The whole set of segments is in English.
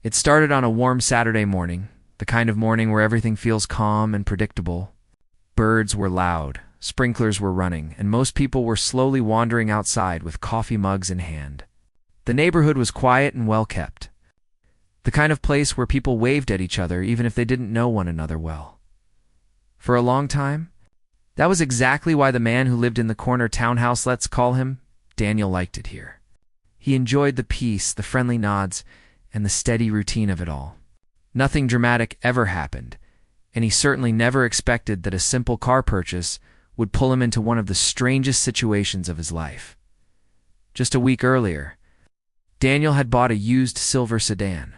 It started on a warm Saturday morning, the kind of morning where everything feels calm and predictable. Birds were loud, sprinklers were running, and most people were slowly wandering outside with coffee mugs in hand. The neighborhood was quiet and well kept. The kind of place where people waved at each other even if they didn't know one another well. For a long time, that was exactly why the man who lived in the corner townhouse, let's call him, Daniel, liked it here. He enjoyed the peace, the friendly nods, and the steady routine of it all. Nothing dramatic ever happened, and he certainly never expected that a simple car purchase would pull him into one of the strangest situations of his life. Just a week earlier, Daniel had bought a used silver sedan.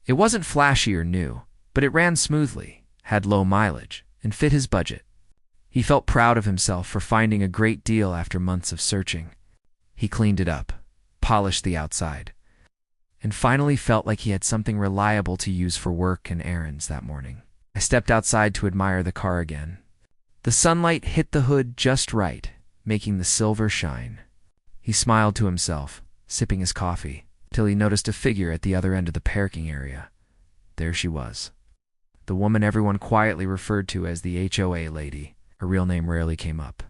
It wasn't flashy or new, but it ran smoothly, had low mileage, and fit his budget. He felt proud of himself for finding a great deal after months of searching. He cleaned it up, polished the outside, and finally felt like he had something reliable to use for work and errands that morning. I stepped outside to admire the car again. The sunlight hit the hood just right, making the silver shine. He smiled to himself, sipping his coffee, till he noticed a figure at the other end of the parking area. There she was. The woman everyone quietly referred to as the HOA lady. Her real name rarely came up.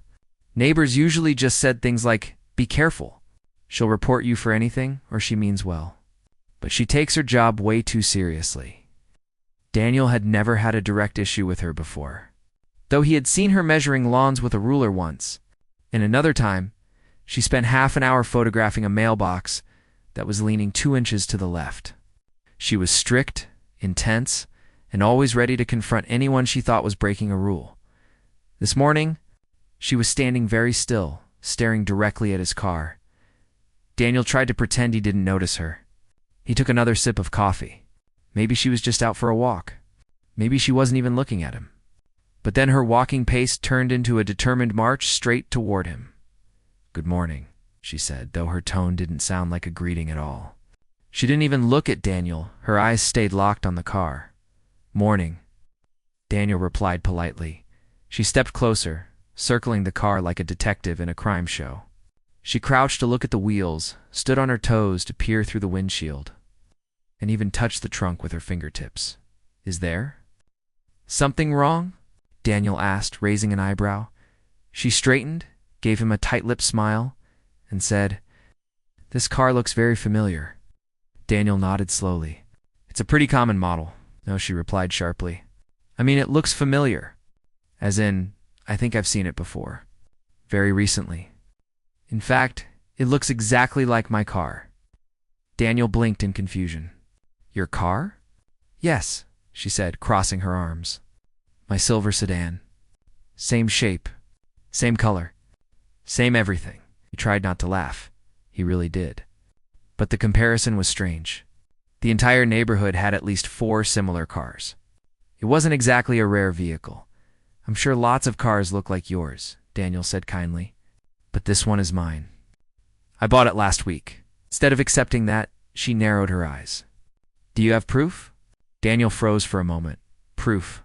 Neighbors usually just said things like, "Be careful. She'll report you for anything," or "She means well." But she takes her job way too seriously. Daniel had never had a direct issue with her before, though he had seen her measuring lawns with a ruler once, and another time, she spent half an hour photographing a mailbox that was leaning 2 inches to the left. She was strict, intense, and always ready to confront anyone she thought was breaking a rule. This morning, she was standing very still, staring directly at his car. Daniel tried to pretend he didn't notice her. He took another sip of coffee. Maybe she was just out for a walk. Maybe she wasn't even looking at him. But then her walking pace turned into a determined march straight toward him. "Good morning," she said, though her tone didn't sound like a greeting at all. She didn't even look at Daniel. Her eyes stayed locked on the car. "Morning," Daniel replied politely. She stepped closer, circling the car like a detective in a crime show. She crouched to look at the wheels, stood on her toes to peer through the windshield, and even touched the trunk with her fingertips. "Is there something wrong?" Daniel asked, raising an eyebrow. She straightened, gave him a tight-lipped smile, and said, "This car looks very familiar." Daniel nodded slowly. "It's a pretty common model." "No," she replied sharply. "I mean, it looks familiar. As in, I think I've seen it before. Very recently. In fact, it looks exactly like my car." Daniel blinked in confusion. "Your car?" "Yes," she said, crossing her arms. "My silver sedan. Same shape, same color, same everything." He tried not to laugh. He really did. But the comparison was strange. The entire neighborhood had at least 4 similar cars. It wasn't exactly a rare vehicle. "I'm sure lots of cars look like yours," Daniel said kindly. "But this one is mine. I bought it last week." Instead of accepting that, she narrowed her eyes. "Do you have proof?" Daniel froze for a moment. Proof?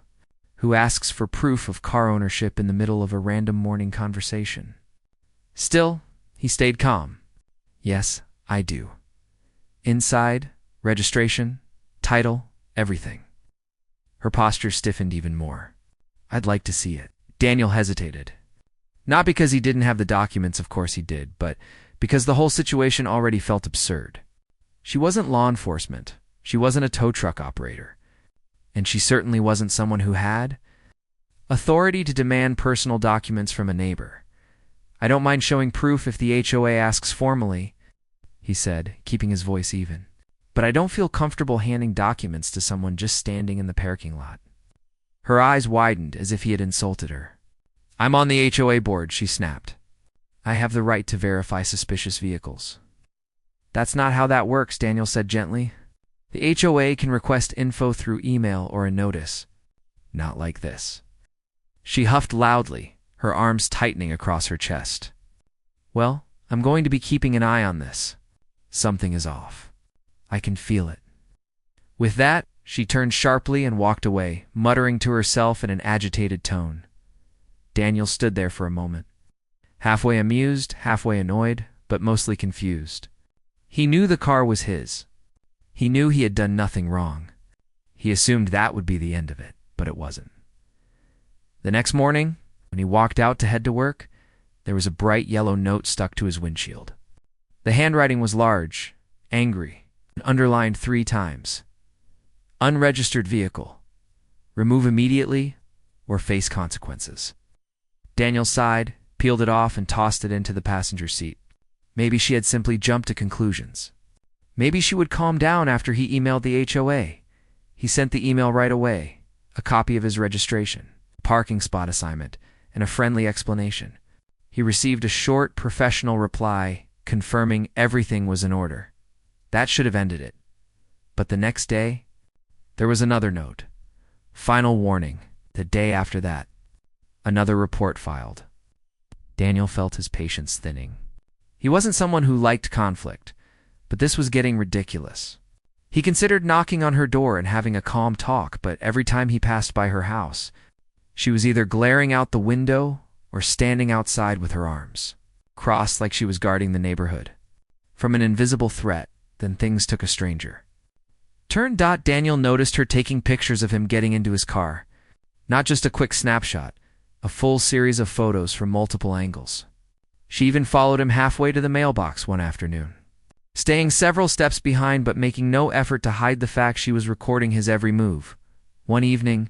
Who asks for proof of car ownership in the middle of a random morning conversation? Still, he stayed calm. "Yes, I do. Inside, registration, title, everything." Her posture stiffened even more. "I'd like to see it." Daniel hesitated. Not because he didn't have the documents, of course he did, but because the whole situation already felt absurd. She wasn't law enforcement. She wasn't a tow truck operator. And she certainly wasn't someone who had authority to demand personal documents from a neighbor. "I don't mind showing proof if the HOA asks formally," he said, keeping his voice even. "But I don't feel comfortable handing documents to someone just standing in the parking lot." Her eyes widened as if he had insulted her. "I'm on the HOA board," she snapped. "I have the right to verify suspicious vehicles." "That's not how that works," Daniel said gently. "The HOA can request info through email or a notice. Not like this." She huffed loudly, her arms tightening across her chest. "Well, I'm going to be keeping an eye on this. Something is off. I can feel it." With that, she turned sharply and walked away, muttering to herself in an agitated tone. Daniel stood there for a moment, halfway amused, halfway annoyed, but mostly confused. He knew the car was his. He knew he had done nothing wrong. He assumed that would be the end of it, but it wasn't. The next morning, when he walked out to head to work, there was a bright yellow note stuck to his windshield. The handwriting was large, angry, and underlined 3 times. Unregistered vehicle. Remove immediately or face consequences. Daniel sighed, peeled it off, and tossed it into the passenger seat. Maybe she had simply jumped to conclusions. Maybe she would calm down after he emailed the HOA. He sent the email right away, a copy of his registration, a parking spot assignment, and a friendly explanation. He received a short, professional reply confirming everything was in order. That should have ended it. But the next day, there was another note. Final warning, the day after that. Another report filed. Daniel felt his patience thinning. He wasn't someone who liked conflict, but this was getting ridiculous. He considered knocking on her door and having a calm talk, but every time he passed by her house, she was either glaring out the window or standing outside with her arms crossed like she was guarding the neighborhood. From an invisible threat, then things took a stranger. Daniel noticed her taking pictures of him getting into his car. Not just a quick snapshot, a full series of photos from multiple angles. She even followed him halfway to the mailbox one afternoon, staying several steps behind but making no effort to hide the fact she was recording his every move. One evening,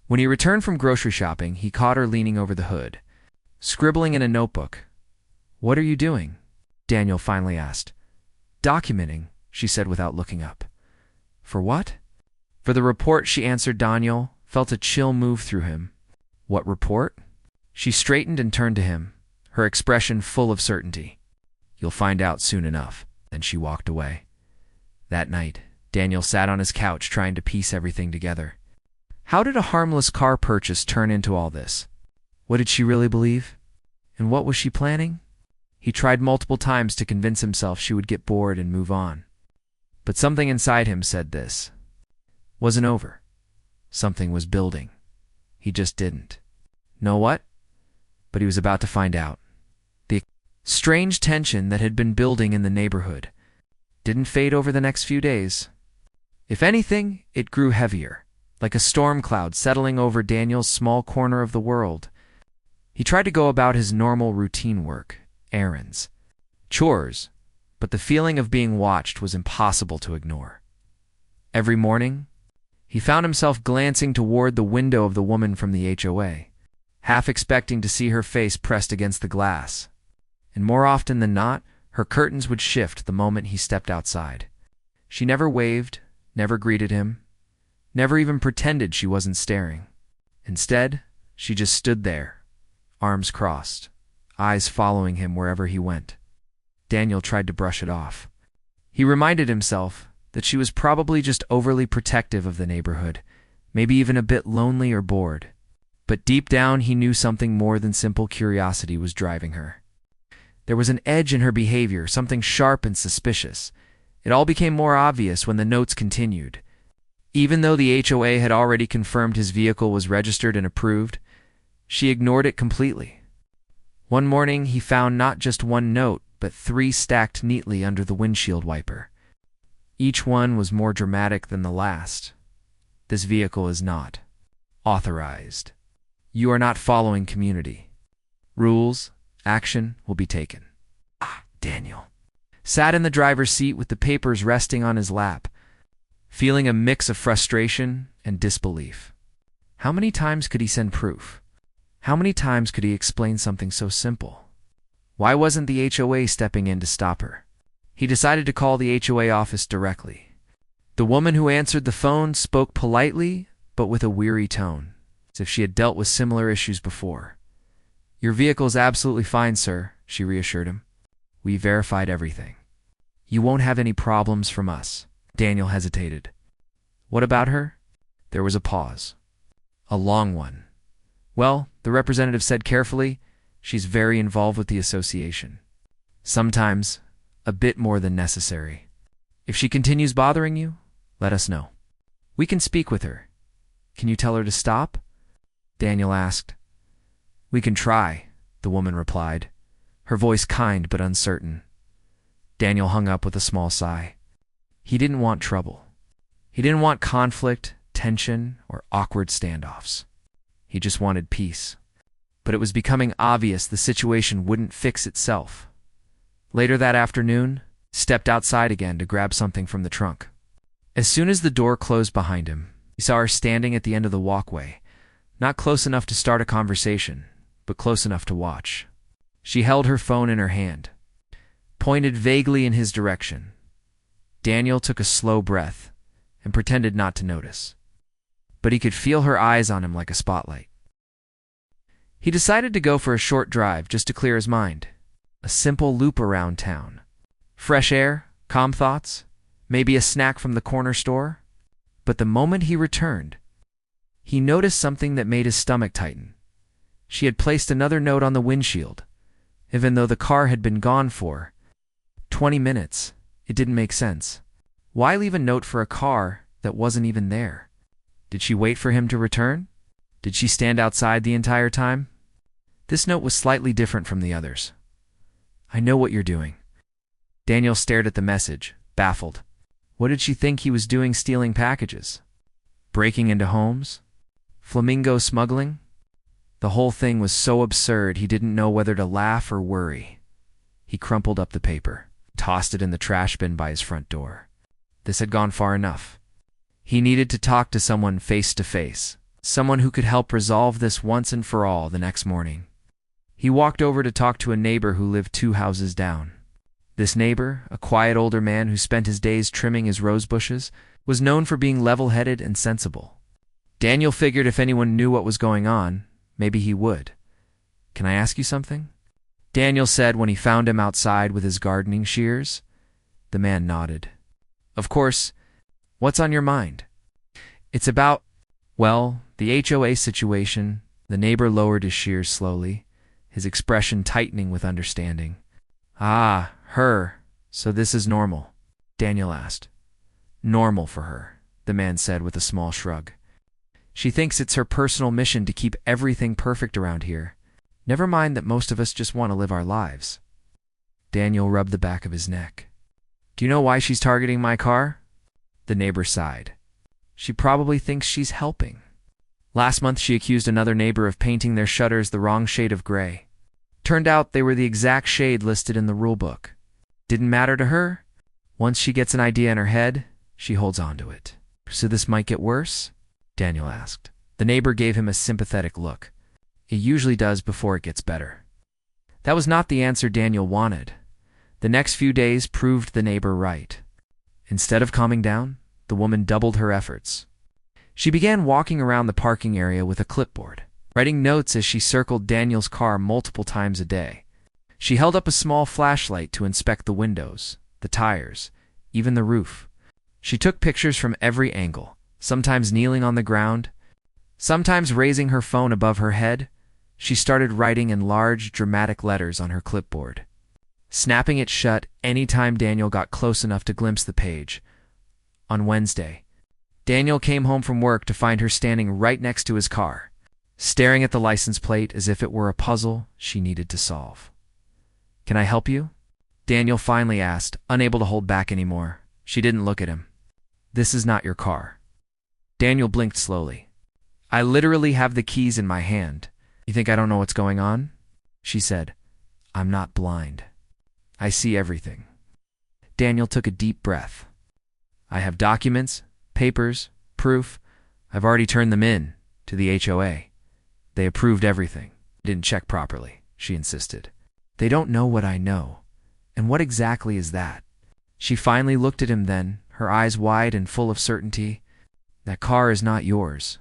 when he returned from grocery shopping, he caught her leaning over the hood, scribbling in a notebook. "What are you doing?" Daniel finally asked. "Documenting," she said without looking up. "For what?" "For the report," she answered. Daniel felt a chill move through him. "What report?" She straightened and turned to him, her expression full of certainty. "You'll find out soon enough." Then she walked away. That night, Daniel sat on his couch trying to piece everything together. How did a harmless car purchase turn into all this? What did she really believe? And what was she planning? He tried multiple times to convince himself she would get bored and move on. But something inside him said this wasn't over. Something was building. He just didn't know what, but he was about to find out. The strange tension that had been building in the neighborhood didn't fade over the next few days. If anything, it grew heavier, like a storm cloud settling over Daniel's small corner of the world. He tried to go about his normal routine work, errands, chores, but the feeling of being watched was impossible to ignore. Every morning, he found himself glancing toward the window of the woman from the HOA, half expecting to see her face pressed against the glass. And more often than not, her curtains would shift the moment he stepped outside. She never waved, never greeted him, never even pretended she wasn't staring. Instead, she just stood there, arms crossed, eyes following him wherever he went. Daniel tried to brush it off. He reminded himself that she was probably just overly protective of the neighborhood, maybe even a bit lonely or bored. But deep down, he knew something more than simple curiosity was driving her. There was an edge in her behavior, something sharp and suspicious. It all became more obvious when the notes continued. Even though the HOA had already confirmed his vehicle was registered and approved, she ignored it completely. One morning, he found not just one note, but 3 stacked neatly under the windshield wiper. Each one was more dramatic than the last. This vehicle is not authorized. You are not following community rules. Action will be taken. Daniel sat in the driver's seat with the papers resting on his lap, feeling a mix of frustration and disbelief. How many times could he send proof? How many times could he explain something so simple? Why wasn't the HOA stepping in to stop her? He decided to call the HOA office directly. The woman who answered the phone spoke politely, but with a weary tone, as if she had dealt with similar issues before. "Your vehicle is absolutely fine, sir," she reassured him. "We verified everything. You won't have any problems from us." Daniel hesitated. "What about her?" There was a pause. A long one. "Well," the representative said carefully, "she's very involved with the association. Sometimes a bit more than necessary. If she continues bothering you, let us know. We can speak with her. Can you tell her to stop?" Daniel asked. "We can try," the woman replied, her voice kind but uncertain. Daniel hung up with a small sigh. He didn't want trouble. He didn't want conflict, tension, or awkward standoffs. He just wanted peace. But it was becoming obvious the situation wouldn't fix itself. Later that afternoon, he stepped outside again to grab something from the trunk. As soon as the door closed behind him, he saw her standing at the end of the walkway, not close enough to start a conversation, but close enough to watch. She held her phone in her hand, pointed vaguely in his direction. Daniel took a slow breath and pretended not to notice, but he could feel her eyes on him like a spotlight. He decided to go for a short drive just to clear his mind, a simple loop around town. Fresh air, calm thoughts, maybe a snack from the corner store. But the moment he returned, he noticed something that made his stomach tighten. She had placed another note on the windshield. Even though the car had been gone for 20 minutes, it didn't make sense. Why leave a note for a car that wasn't even there? Did she wait for him to return? Did she stand outside the entire time? This note was slightly different from the others. "I know what you're doing." Daniel stared at the message, baffled. What did she think he was doing, stealing packages? Breaking into homes? Flamingo smuggling? The whole thing was so absurd he didn't know whether to laugh or worry. He crumpled up the paper, tossed it in the trash bin by his front door. This had gone far enough. He needed to talk to someone face to face, someone who could help resolve this once and for all the next morning. He walked over to talk to a neighbor who lived 2 houses down. This neighbor, a quiet older man who spent his days trimming his rose bushes, was known for being level-headed and sensible. Daniel figured if anyone knew what was going on, maybe he would. "Can I ask you something?" Daniel said when he found him outside with his gardening shears. The man nodded. "Of course. What's on your mind?" "It's about, well, the HOA situation." The neighbor lowered his shears slowly, his expression tightening with understanding. "Ah, her. So this is normal?" Daniel asked. "Normal for her," the man said with a small shrug. "She thinks it's her personal mission to keep everything perfect around here. Never mind that most of us just want to live our lives." Daniel rubbed the back of his neck. "Do you know why she's targeting my car?" The neighbor sighed. "She probably thinks she's helping. Last month she accused another neighbor of painting their shutters the wrong shade of gray. Turned out they were the exact shade listed in the rulebook. Didn't matter to her. Once she gets an idea in her head, she holds on to it." "So this might get worse?" Daniel asked. The neighbor gave him a sympathetic look. "It usually does before it gets better." That was not the answer Daniel wanted. The next few days proved the neighbor right. Instead of calming down, the woman doubled her efforts. She began walking around the parking area with a clipboard, writing notes as she circled Daniel's car multiple times a day. She held up a small flashlight to inspect the windows, the tires, even the roof. She took pictures from every angle, sometimes kneeling on the ground, sometimes raising her phone above her head. She started writing in large, dramatic letters on her clipboard, snapping it shut any time Daniel got close enough to glimpse the page. On Wednesday, Daniel came home from work to find her standing right next to his car, staring at the license plate as if it were a puzzle she needed to solve. "Can I help you?" Daniel finally asked, unable to hold back anymore. She didn't look at him. "This is not your car." Daniel blinked slowly. "I literally have the keys in my hand. You think I don't know what's going on?" She said, "I'm not blind. I see everything." Daniel took a deep breath. "I have documents, papers, proof. I've already turned them in to the HOA. They approved everything." "Didn't check properly," she insisted. "They don't know what I know. And what exactly is that?" She finally looked at him then, her eyes wide and full of certainty. "That car is not yours.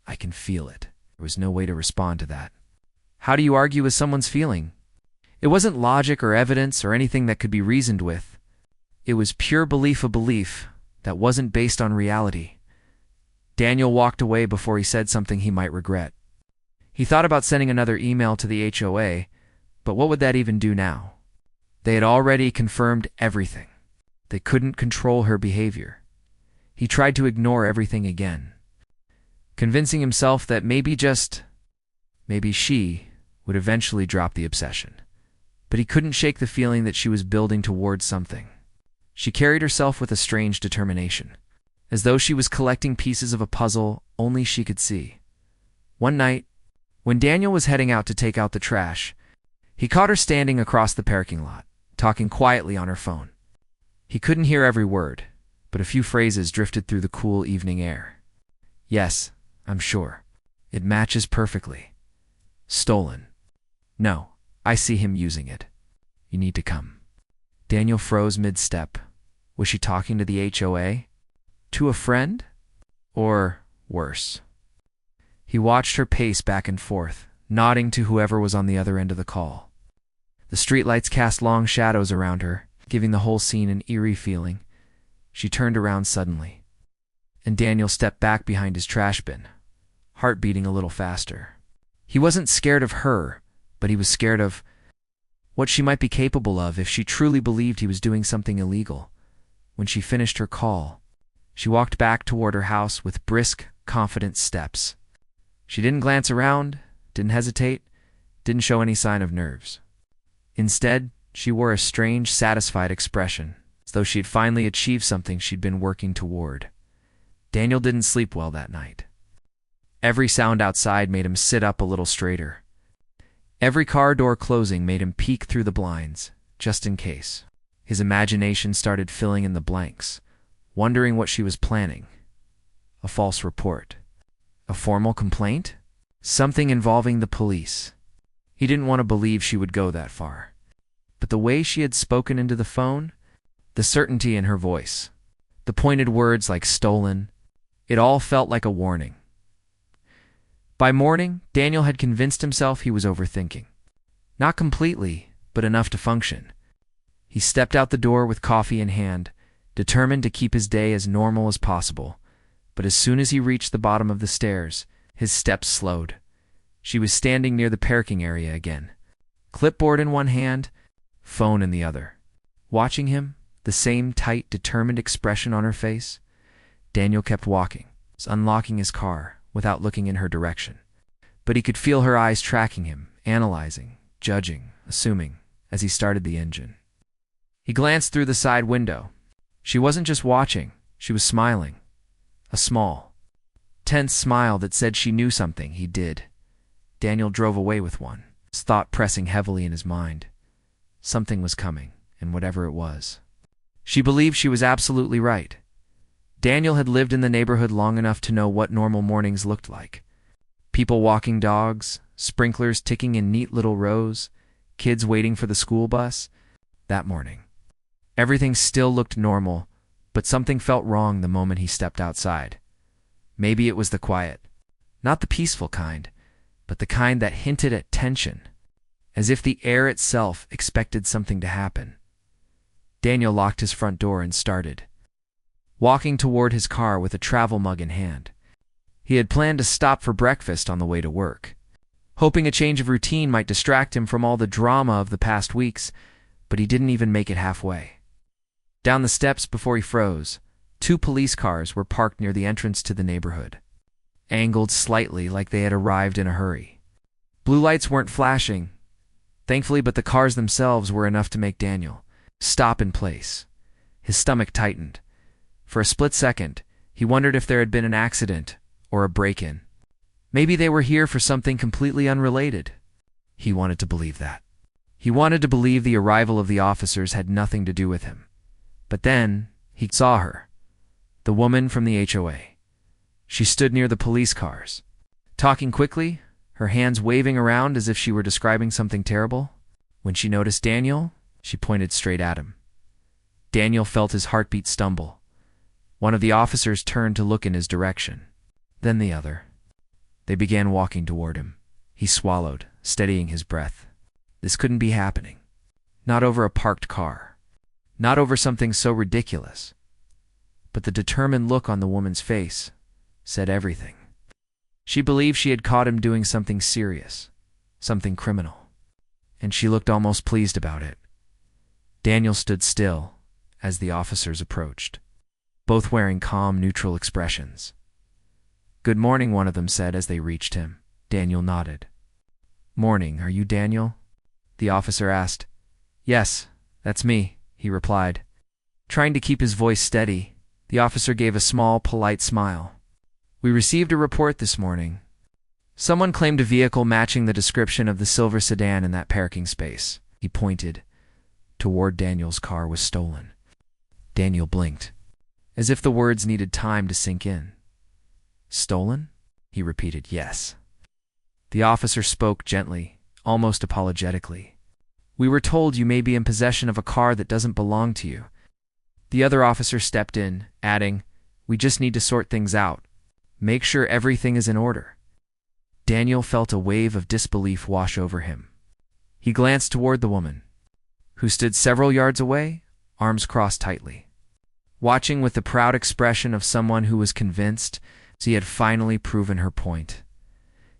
I can feel it." There was no way to respond to that. How do you argue with someone's feeling? It wasn't logic or evidence or anything that could be reasoned with. It was pure belief, a belief that wasn't based on reality. Daniel walked away before he said something he might regret. He thought about sending another email to the HOA, but what would that even do now? They had already confirmed everything. They couldn't control her behavior. He tried to ignore everything again, convincing himself that maybe she would eventually drop the obsession. But he couldn't shake the feeling that she was building towards something. She carried herself with a strange determination, as though she was collecting pieces of a puzzle only she could see. One night, when Daniel was heading out to take out the trash, he caught her standing across the parking lot, talking quietly on her phone. He couldn't hear every word, but a few phrases drifted through the cool evening air. "Yes, I'm sure. It matches perfectly. Stolen. No, I see him using it. You need to come." Daniel froze mid-step. Was she talking to the HOA? To a friend? Or worse? He watched her pace back and forth, nodding to whoever was on the other end of the call. The streetlights cast long shadows around her, giving the whole scene an eerie feeling. She turned around suddenly, and Daniel stepped back behind his trash bin, heart beating a little faster. He wasn't scared of her, but he was scared of what she might be capable of if she truly believed he was doing something illegal. When she finished her call, she walked back toward her house with brisk, confident steps. She didn't glance around, didn't hesitate, didn't show any sign of nerves. Instead, she wore a strange, satisfied expression, as though she had finally achieved something she'd been working toward. Daniel didn't sleep well that night. Every sound outside made him sit up a little straighter. Every car door closing made him peek through the blinds, just in case. His imagination started filling in the blanks, wondering what she was planning. A false report? A formal complaint? Something involving the police. He didn't want to believe she would go that far. But the way she had spoken into the phone, the certainty in her voice, the pointed words like stolen, it all felt like a warning. By morning, Daniel had convinced himself he was overthinking. Not completely, but enough to function. He stepped out the door with coffee in hand, determined to keep his day as normal as possible. But as soon as he reached the bottom of the stairs, his steps slowed. She was standing near the parking area again, clipboard in one hand, phone in the other. Watching him, the same tight, determined expression on her face, Daniel kept walking, unlocking his car without looking in her direction. But he could feel her eyes tracking him, analyzing, judging, assuming, as he started the engine. He glanced through the side window. She wasn't just watching, she was smiling. A small, tense smile that said she knew something he did. Daniel drove away with one, his thought pressing heavily in his mind. Something was coming, and whatever it was. She believed she was absolutely right. Daniel had lived in the neighborhood long enough to know what normal mornings looked like. People walking dogs, sprinklers ticking in neat little rows, kids waiting for the school bus. That morning, everything still looked normal, but something felt wrong the moment he stepped outside. Maybe it was the quiet, not the peaceful kind, but the kind that hinted at tension, as if the air itself expected something to happen. Daniel locked his front door and started, walking toward his car with a travel mug in hand. He had planned to stop for breakfast on the way to work, hoping a change of routine might distract him from all the drama of the past weeks, but he didn't even make it halfway. Down the steps before he froze, 2 police cars were parked near the entrance to the neighborhood, angled slightly like they had arrived in a hurry. Blue lights weren't flashing, thankfully, but the cars themselves were enough to make Daniel stop in place. His stomach tightened. For a split second, he wondered if there had been an accident or a break-in. Maybe they were here for something completely unrelated. He wanted to believe that. He wanted to believe the arrival of the officers had nothing to do with him. But then, he saw her, the woman from the HOA. She stood near the police cars, talking quickly, her hands waving around as if she were describing something terrible. When she noticed Daniel, she pointed straight at him. Daniel felt his heartbeat stumble. One of the officers turned to look in his direction, then the other. They began walking toward him. He swallowed, steadying his breath. This couldn't be happening. Not over a parked car. Not over something so ridiculous. But the determined look on the woman's face said everything. She believed she had caught him doing something serious, something criminal, and she looked almost pleased about it. Daniel stood still as the officers approached, both wearing calm, neutral expressions. "Good morning," one of them said as they reached him. Daniel nodded. "Morning, are you Daniel?" the officer asked. "Yes, that's me," he replied. Trying to keep his voice steady, the officer gave a small, polite smile. We received a report this morning. Someone claimed a vehicle matching the description of the silver sedan in that parking space. He pointed toward Daniel's car was stolen. Daniel blinked, as if the words needed time to sink in. Stolen? He repeated, yes. The officer spoke gently, almost apologetically. We were told you may be in possession of a car that doesn't belong to you. The other officer stepped in, adding, we just need to sort things out. Make sure everything is in order. Daniel felt a wave of disbelief wash over him. He glanced toward the woman, who stood several yards away, arms crossed tightly, watching with the proud expression of someone who was convinced he had finally proven her point.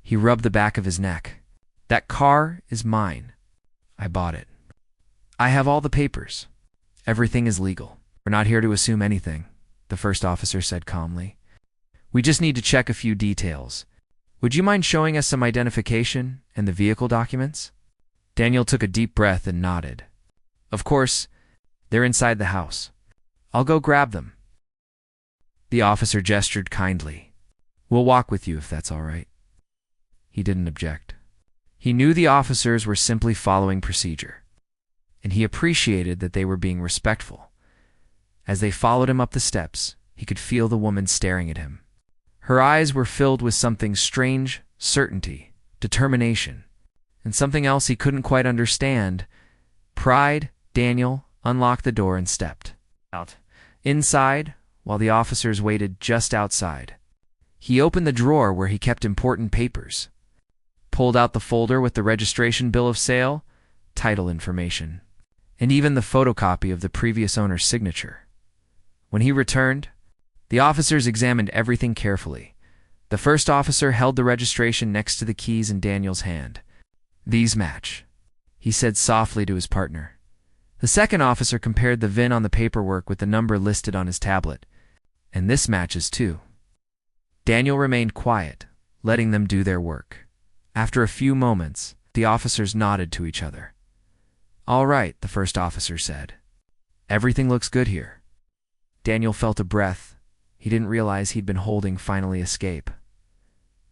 He rubbed the back of his neck. That car is mine. I bought it. I have all the papers. Everything is legal. We're not here to assume anything, the first officer said calmly. We just need to check a few details. Would you mind showing us some identification and the vehicle documents? Daniel took a deep breath and nodded. Of course, they're inside the house. I'll go grab them. The officer gestured kindly. We'll walk with you if that's all right. He didn't object. He knew the officers were simply following procedure, and he appreciated that they were being respectful. As they followed him up the steps, he could feel the woman staring at him. Her eyes were filled with something strange, certainty, determination, and something else he couldn't quite understand. Pride. Daniel unlocked the door and stepped out. Inside, while the officers waited just outside, he opened the drawer where he kept important papers, pulled out the folder with the registration bill of sale, title information, and even the photocopy of the previous owner's signature. When he returned, the officers examined everything carefully. The first officer held the registration next to the keys in Daniel's hand. These match, he said softly to his partner. The second officer compared the VIN on the paperwork with the number listed on his tablet. And this matches too. Daniel remained quiet, letting them do their work. After a few moments, the officers nodded to each other. All right, the first officer said. Everything looks good here. Daniel felt a breath he didn't realize he'd been holding finally escape.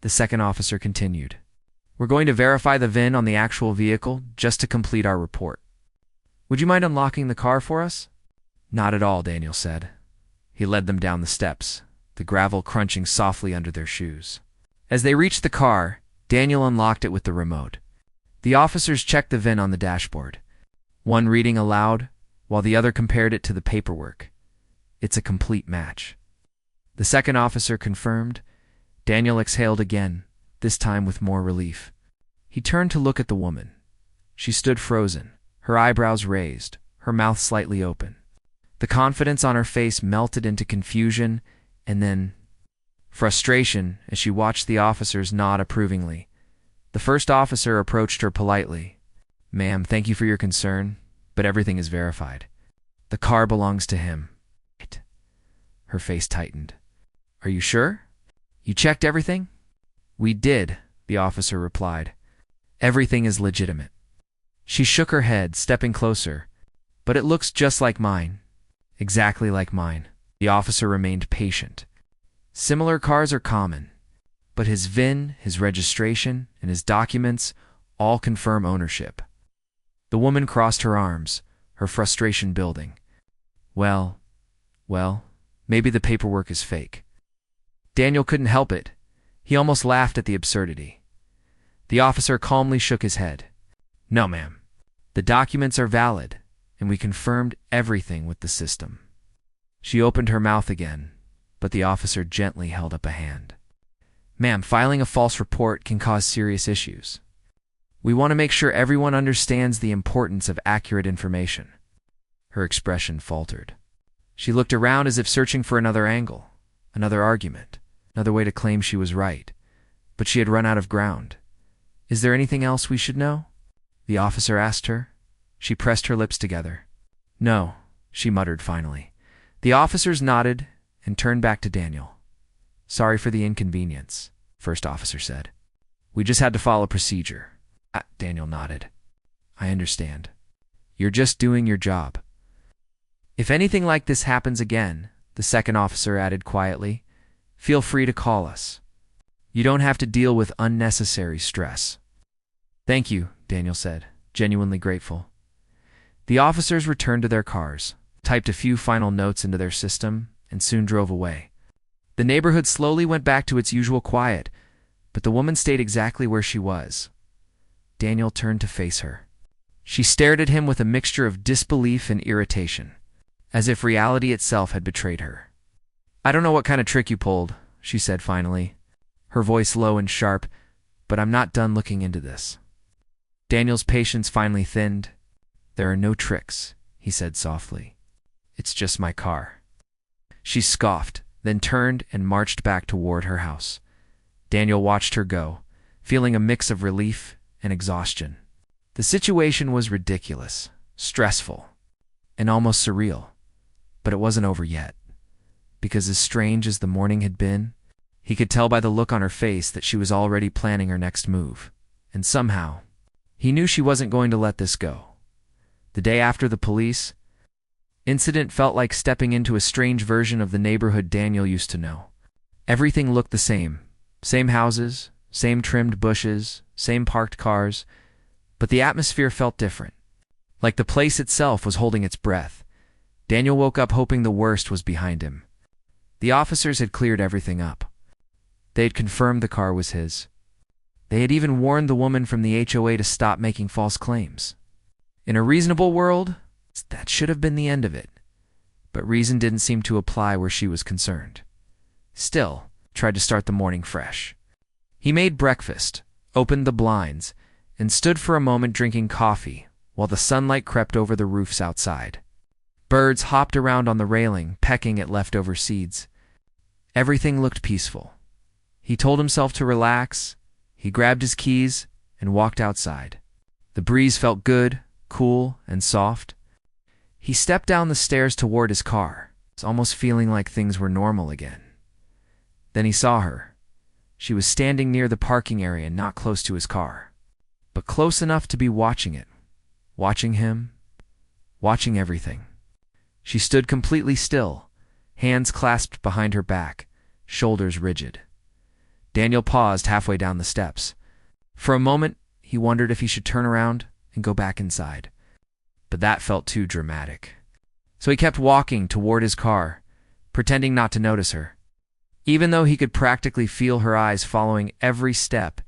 The second officer continued. We're going to verify the VIN on the actual vehicle just to complete our report. Would you mind unlocking the car for us? Not at all, Daniel said. He led them down the steps, the gravel crunching softly under their shoes. As they reached the car, Daniel unlocked it with the remote. The officers checked the VIN on the dashboard, one reading aloud, while the other compared it to the paperwork. It's a complete match. The second officer confirmed. Daniel exhaled again, this time with more relief. He turned to look at the woman. She stood frozen, her eyebrows raised, her mouth slightly open. The confidence on her face melted into confusion and then frustration as she watched the officers nod approvingly. The first officer approached her politely. Ma'am, thank you for your concern, but everything is verified. The car belongs to him. Her face tightened. Are you sure? You checked everything? We did, the officer replied. Everything is legitimate. She shook her head, stepping closer. But it looks just like mine. Exactly like mine. The officer remained patient. Similar cars are common, but his VIN, his registration, and his documents all confirm ownership. The woman crossed her arms, her frustration building. Well, maybe the paperwork is fake. Daniel couldn't help it. He almost laughed at the absurdity. The officer calmly shook his head. No, ma'am. The documents are valid, and we confirmed everything with the system. She opened her mouth again, but the officer gently held up a hand. Ma'am, filing a false report can cause serious issues. We want to make sure everyone understands the importance of accurate information. Her expression faltered. She looked around as if searching for another angle, another argument, another way to claim she was right, but she had run out of ground. Is there anything else we should know? The officer asked her. She pressed her lips together. No, she muttered finally. The officers nodded and turned back to Daniel. Sorry for the inconvenience, first officer said. We just had to follow procedure. Daniel nodded. I understand. You're just doing your job. If anything like this happens again, the second officer added quietly, feel free to call us. You don't have to deal with unnecessary stress. Thank you, Daniel said, genuinely grateful. The officers returned to their cars, typed a few final notes into their system, and soon drove away. The neighborhood slowly went back to its usual quiet, but the woman stayed exactly where she was. Daniel turned to face her. She stared at him with a mixture of disbelief and irritation, as if reality itself had betrayed her. I don't know what kind of trick you pulled, she said finally, her voice low and sharp, but I'm not done looking into this. Daniel's patience finally thinned. There are no tricks, he said softly. It's just my car. She scoffed, then turned and marched back toward her house. Daniel watched her go, feeling a mix of relief and exhaustion. The situation was ridiculous, stressful, and almost surreal. But it wasn't over yet. Because as strange as the morning had been, he could tell by the look on her face that she was already planning her next move. And somehow, he knew she wasn't going to let this go. The day after the police incident felt like stepping into a strange version of the neighborhood Daniel used to know. Everything looked the same. Same houses, same trimmed bushes, same parked cars, but the atmosphere felt different. Like the place itself was holding its breath. Daniel woke up hoping the worst was behind him. The officers had cleared everything up. They had confirmed the car was his. They had even warned the woman from the HOA to stop making false claims. In a reasonable world, that should have been the end of it. But reason didn't seem to apply where she was concerned. Still, tried to start the morning fresh. He made breakfast, opened the blinds, and stood for a moment drinking coffee while the sunlight crept over the roofs outside. Birds hopped around on the railing, pecking at leftover seeds. Everything looked peaceful. He told himself to relax. He grabbed his keys and walked outside. The breeze felt good, cool, and soft. He stepped down the stairs toward his car, almost feeling like things were normal again. Then he saw her. She was standing near the parking area, not close to his car, but close enough to be watching it, watching him, watching everything. She stood completely still, hands clasped behind her back, shoulders rigid. Daniel paused halfway down the steps. For a moment, he wondered if he should turn around and go back inside. But that felt too dramatic. So he kept walking toward his car, pretending not to notice her. Even though he could practically feel her eyes following every step,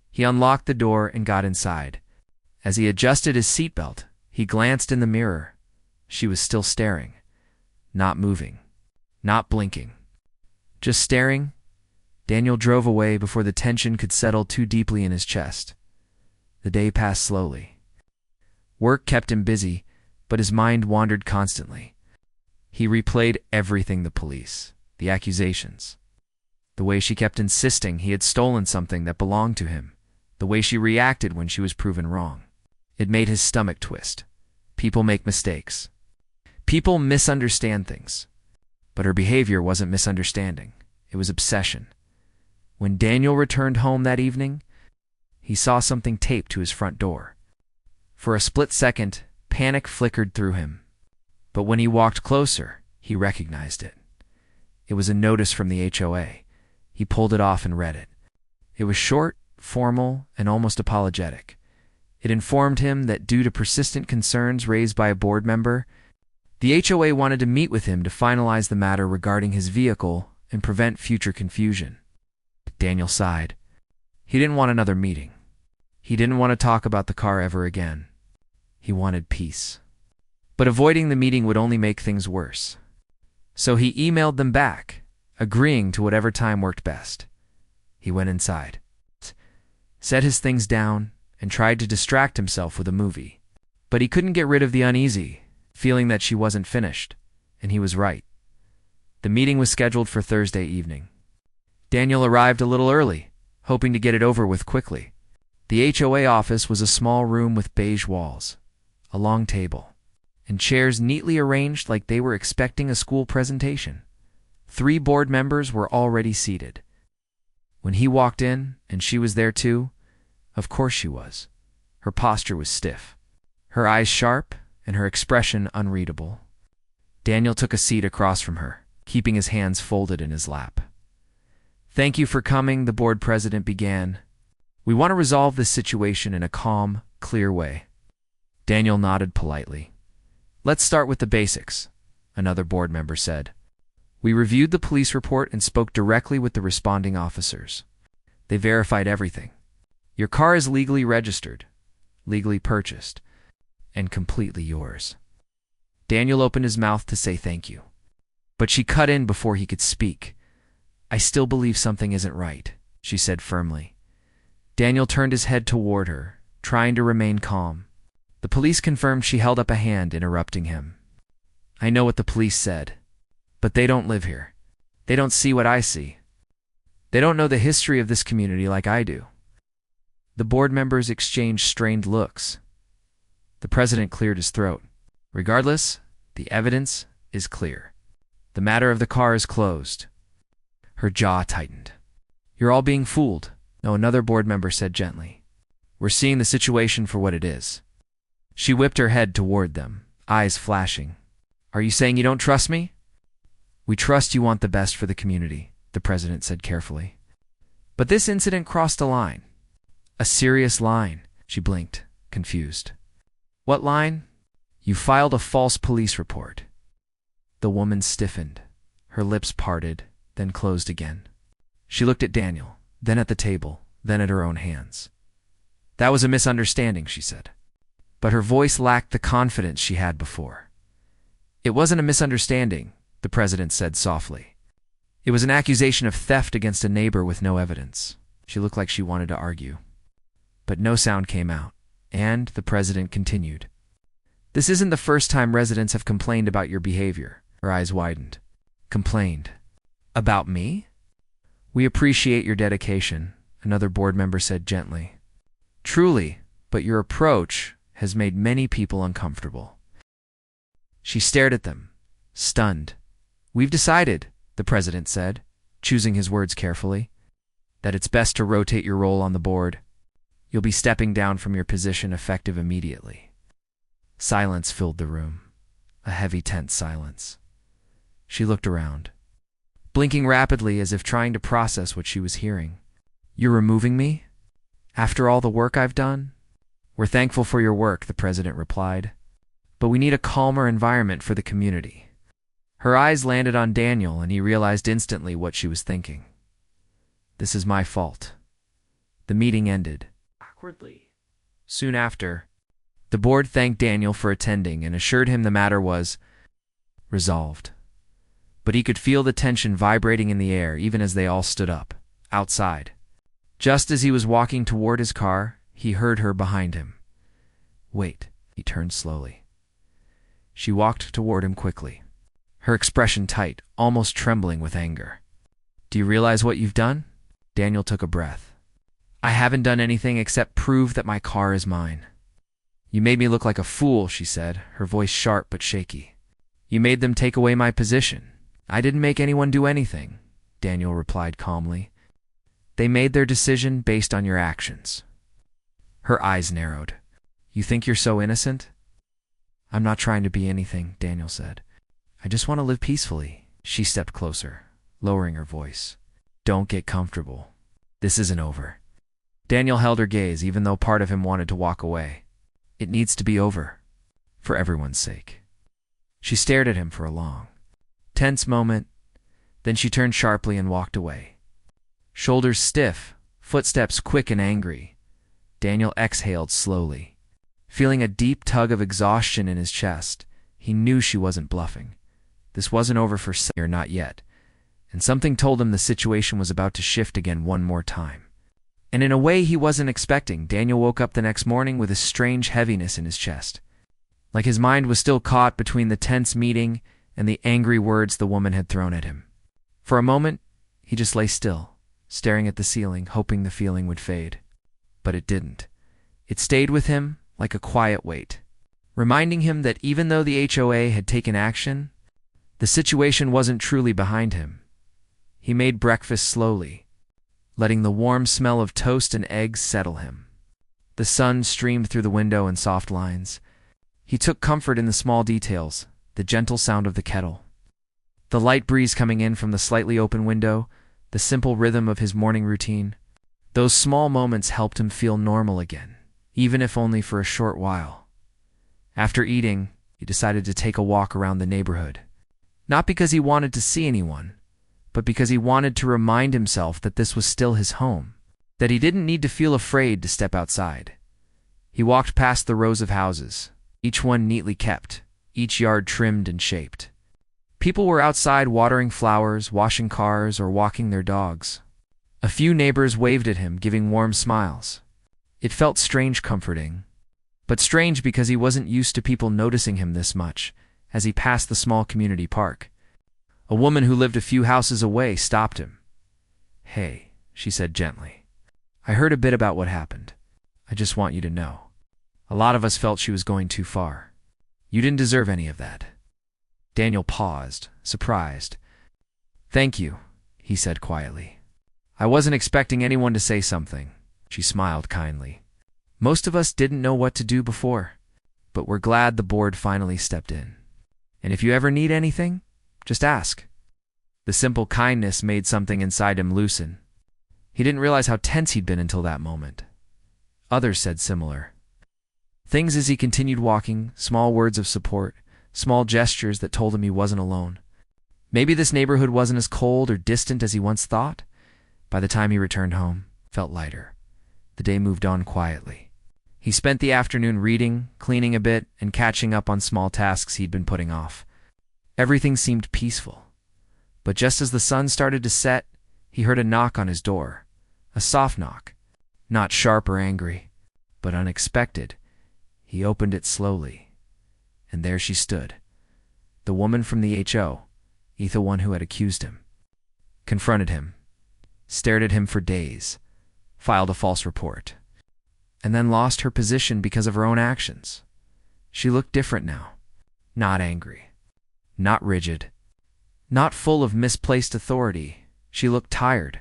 he unlocked the door and got inside. As he adjusted his seatbelt, he glanced in the mirror. She was still staring, not moving, not blinking. Just staring. Daniel drove away before the tension could settle too deeply in his chest. The day passed slowly. Work kept him busy, but his mind wandered constantly. He replayed everything: the police, the accusations, the way she kept insisting he had stolen something that belonged to him, the way she reacted when she was proven wrong. It made his stomach twist. People make mistakes. People misunderstand things. But her behavior wasn't misunderstanding. It was obsession. When Daniel returned home that evening, he saw something taped to his front door. For a split second, panic flickered through him. But when he walked closer, he recognized it. It was a notice from the HOA. He pulled it off and read it. It was short, formal, and almost apologetic. It informed him that due to persistent concerns raised by a board member, the HOA wanted to meet with him to finalize the matter regarding his vehicle and prevent future confusion. Daniel sighed. He didn't want another meeting. He didn't want to talk about the car ever again. He wanted peace. But avoiding the meeting would only make things worse. So he emailed them back, agreeing to whatever time worked best. He went inside, set his things down, and tried to distract himself with a movie. But he couldn't get rid of the uneasy feeling that she wasn't finished, and he was right. The meeting was scheduled for Thursday evening. Daniel arrived a little early, hoping to get it over with quickly. The HOA office was a small room with beige walls, a long table, and chairs neatly arranged like they were expecting a school presentation. 3 board members were already seated. When he walked in, and she was there too, of course she was. Her posture was stiff, her eyes sharp, and her expression unreadable. Daniel took a seat across from her, keeping his hands folded in his lap. "Thank you for coming," the board president began. "We want to resolve this situation in a calm, clear way." Daniel nodded politely. "Let's start with the basics," another board member said. "We reviewed the police report and spoke directly with the responding officers. They verified everything. Your car is legally registered, legally purchased, and completely yours." Daniel opened his mouth to say thank you, but she cut in before he could speak. "I still believe something isn't right," she said firmly. Daniel turned his head toward her, trying to remain calm. The police confirmed she held up a hand, interrupting him. "I know what the police said, but they don't live here. They don't see what I see. They don't know the history of this community like I do." The board members exchanged strained looks. The president cleared his throat. "Regardless, the evidence is clear. The matter of the car is closed." Her jaw tightened. "You're all being fooled," another board member said gently. "We're seeing the situation for what it is." She whipped her head toward them, eyes flashing. "Are you saying you don't trust me?" "We trust you want the best for the community," the president said carefully. "But this incident crossed a line. A serious line." She blinked, confused. "What line?" "You filed a false police report." The woman stiffened. Her lips parted, then closed again. She looked at Daniel, then at the table, then at her own hands. "That was a misunderstanding," she said. But her voice lacked the confidence she had before. "It wasn't a misunderstanding," the president said softly. "It was an accusation of theft against a neighbor with no evidence." She looked like she wanted to argue. But no sound came out, and the president continued. "This isn't the first time residents have complained about your behavior." Her eyes widened. "Complained? About me?" "We appreciate your dedication," another board member said gently. "Truly, but your approach has made many people uncomfortable." She stared at them, stunned. "We've decided," the president said, choosing his words carefully, "that it's best to rotate your role on the board. You'll be stepping down from your position effective immediately." Silence filled the room, a heavy, tense silence. She looked around, blinking rapidly as if trying to process what she was hearing. "You're removing me? After all the work I've done?" "We're thankful for your work," the president replied, "but we need a calmer environment for the community." Her eyes landed on Daniel, and he realized instantly what she was thinking. "This is my fault." The meeting ended awkwardly. Soon after, the board thanked Daniel for attending and assured him the matter was resolved. But he could feel the tension vibrating in the air even as they all stood up, outside. Just as he was walking toward his car, he heard her behind him. "Wait," he turned slowly. She walked toward him quickly, her expression tight, almost trembling with anger. "Do you realize what you've done?" Daniel took a breath. "I haven't done anything except prove that my car is mine." "You made me look like a fool," she said, her voice sharp but shaky. "You made them take away my position." "I didn't make anyone do anything," Daniel replied calmly. "They made their decision based on your actions." Her eyes narrowed. "You think you're so innocent?" "I'm not trying to be anything," Daniel said. "I just want to live peacefully." She stepped closer, lowering her voice. "Don't get comfortable. This isn't over." Daniel held her gaze, even though part of him wanted to walk away. "It needs to be over, for everyone's sake." She stared at him for a long, tense moment, then she turned sharply and walked away. Shoulders stiff, footsteps quick and angry, Daniel exhaled slowly. Feeling a deep tug of exhaustion in his chest, he knew she wasn't bluffing. This wasn't over for or not yet, and something told him the situation was about to shift again one more time. And in a way he wasn't expecting, Daniel woke up the next morning with a strange heaviness in his chest. Like his mind was still caught between the tense meeting and the angry words the woman had thrown at him. For a moment, he just lay still, staring at the ceiling, hoping the feeling would fade. But it didn't. It stayed with him like a quiet weight, reminding him that even though the HOA had taken action, the situation wasn't truly behind him. He made breakfast slowly, letting the warm smell of toast and eggs settle him. The sun streamed through the window in soft lines. He took comfort in the small details, the gentle sound of the kettle, the light breeze coming in from the slightly open window, the simple rhythm of his morning routine. Those small moments helped him feel normal again, even if only for a short while. After eating, he decided to take a walk around the neighborhood. Not because he wanted to see anyone, but because he wanted to remind himself that this was still his home, that he didn't need to feel afraid to step outside. He walked past the rows of houses, each one neatly kept, each yard trimmed and shaped. People were outside watering flowers, washing cars, or walking their dogs. A few neighbors waved at him, giving warm smiles. It felt strange comforting, but strange because he wasn't used to people noticing him this much as he passed the small community park. A woman who lived a few houses away stopped him. "Hey," she said gently. "I heard a bit about what happened. I just want you to know. A lot of us felt she was going too far. You didn't deserve any of that." Daniel paused, surprised. "Thank you," he said quietly. "I wasn't expecting anyone to say something." She smiled kindly. "Most of us didn't know what to do before, but we're glad the board finally stepped in. And if you ever need anything, just ask." The simple kindness made something inside him loosen. He didn't realize how tense he'd been until that moment. Others said similar things as he continued walking, small words of support, small gestures that told him he wasn't alone. Maybe this neighborhood wasn't as cold or distant as he once thought. By the time he returned home, it felt lighter. The day moved on quietly. He spent the afternoon reading, cleaning a bit, and catching up on small tasks he'd been putting off. Everything seemed peaceful. But just as the sun started to set, he heard a knock on his door. A soft knock. Not sharp or angry, but unexpected. He opened it slowly. And there she stood. The woman from the HOA, the one who had accused him. Confronted him. Stared at him for days. Filed a false report. And then lost her position because of her own actions. She looked different now. Not angry. Not rigid. Not full of misplaced authority. She looked tired.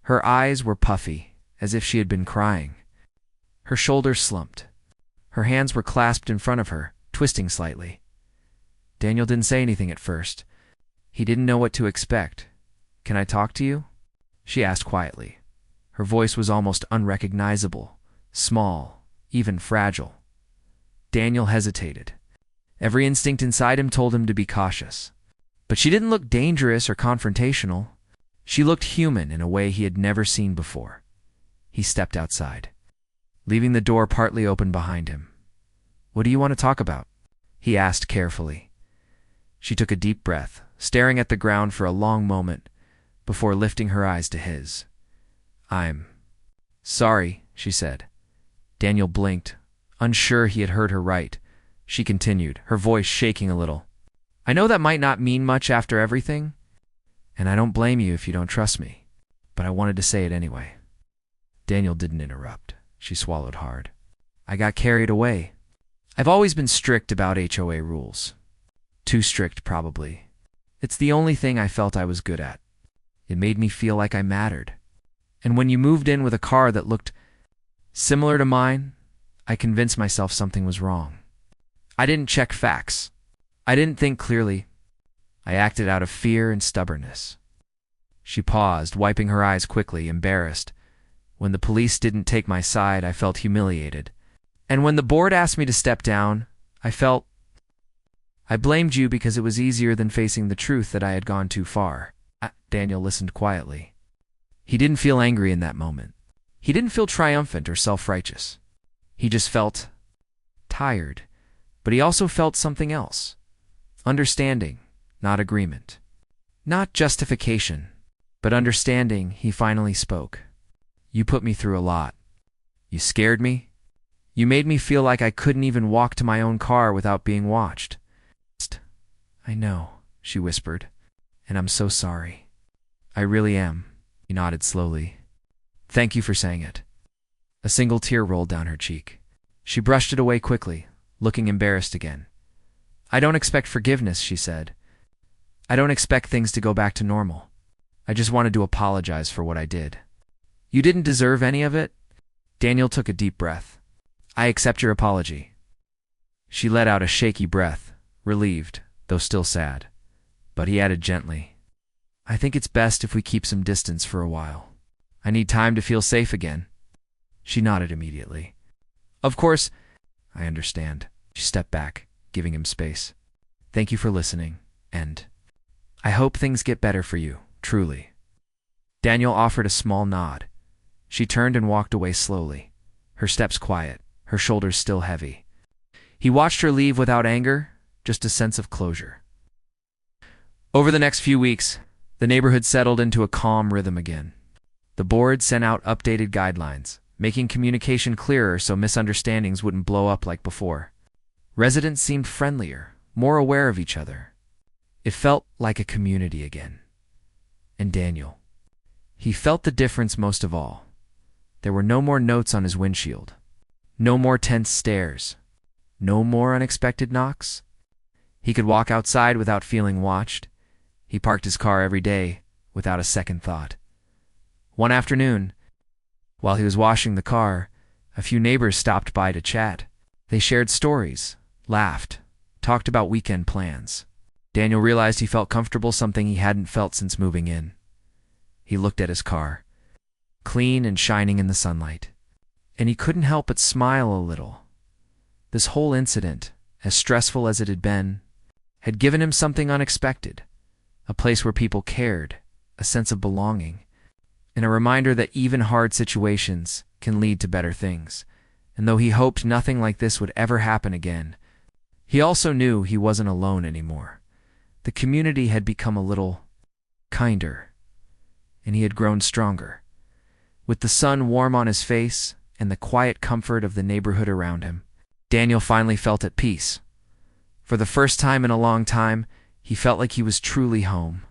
Her eyes were puffy, as if she had been crying. Her shoulders slumped. Her hands were clasped in front of her, twisting slightly. Daniel didn't say anything at first. He didn't know what to expect. "Can I talk to you?" she asked quietly. Her voice was almost unrecognizable, small, even fragile. Daniel hesitated. Every instinct inside him told him to be cautious. But she didn't look dangerous or confrontational. She looked human in a way he had never seen before. He stepped outside, leaving the door partly open behind him. "What do you want to talk about?" he asked carefully. She took a deep breath, staring at the ground for a long moment before lifting her eyes to his. "I'm sorry," she said. Daniel blinked, unsure he had heard her right. She continued, her voice shaking a little. "I know that might not mean much after everything, and I don't blame you if you don't trust me, but I wanted to say it anyway." Daniel didn't interrupt. She swallowed hard. "I got carried away. I've always been strict about HOA rules. Too strict, probably. It's the only thing I felt I was good at. It made me feel like I mattered. And when you moved in with a car that looked similar to mine, I convinced myself something was wrong. I didn't check facts. I didn't think clearly. I acted out of fear and stubbornness." She paused, wiping her eyes quickly, embarrassed. "When the police didn't take my side, I felt humiliated. And when the board asked me to step down, I blamed you because it was easier than facing the truth that I had gone too far." Daniel listened quietly. He didn't feel angry in that moment. He didn't feel triumphant or self-righteous. He just felt tired, but he also felt something else. Understanding, not agreement. Not justification, but understanding. He finally spoke. "You put me through a lot. You scared me. You made me feel like I couldn't even walk to my own car without being watched." "I know," she whispered, "and I'm so sorry." "I really am," he nodded slowly. "Thank you for saying it." A single tear rolled down her cheek. She brushed it away quickly, looking embarrassed again. "I don't expect forgiveness," she said. "I don't expect things to go back to normal. I just wanted to apologize for what I did." "You didn't deserve any of it." Daniel took a deep breath. "I accept your apology." She let out a shaky breath, relieved, though still sad. But he added gently, "I think it's best if we keep some distance for a while. I need time to feel safe again." She nodded immediately. "Of course, I understand." She stepped back, giving him space. "Thank you for listening, and I hope things get better for you, truly." Daniel offered a small nod. She turned and walked away slowly, her steps quiet, her shoulders still heavy. He watched her leave without anger, just a sense of closure. Over the next few weeks, the neighborhood settled into a calm rhythm again. The board sent out updated guidelines, making communication clearer so misunderstandings wouldn't blow up like before. Residents seemed friendlier, more aware of each other. It felt like a community again. And Daniel, he felt the difference most of all. There were no more notes on his windshield, no more tense stares, no more unexpected knocks. He could walk outside without feeling watched. He parked his car every day without a second thought. One afternoon, while he was washing the car, a few neighbors stopped by to chat. They shared stories, laughed, talked about weekend plans. Daniel realized he felt comfortable, something he hadn't felt since moving in. He looked at his car, clean and shining in the sunlight, and he couldn't help but smile a little. This whole incident, as stressful as it had been, had given him something unexpected, a place where people cared, a sense of belonging, and a reminder that even hard situations can lead to better things. And though he hoped nothing like this would ever happen again, he also knew he wasn't alone anymore. The community had become a little kinder, and he had grown stronger. With the sun warm on his face and the quiet comfort of the neighborhood around him, Daniel finally felt at peace. For the first time in a long time, he felt like he was truly home.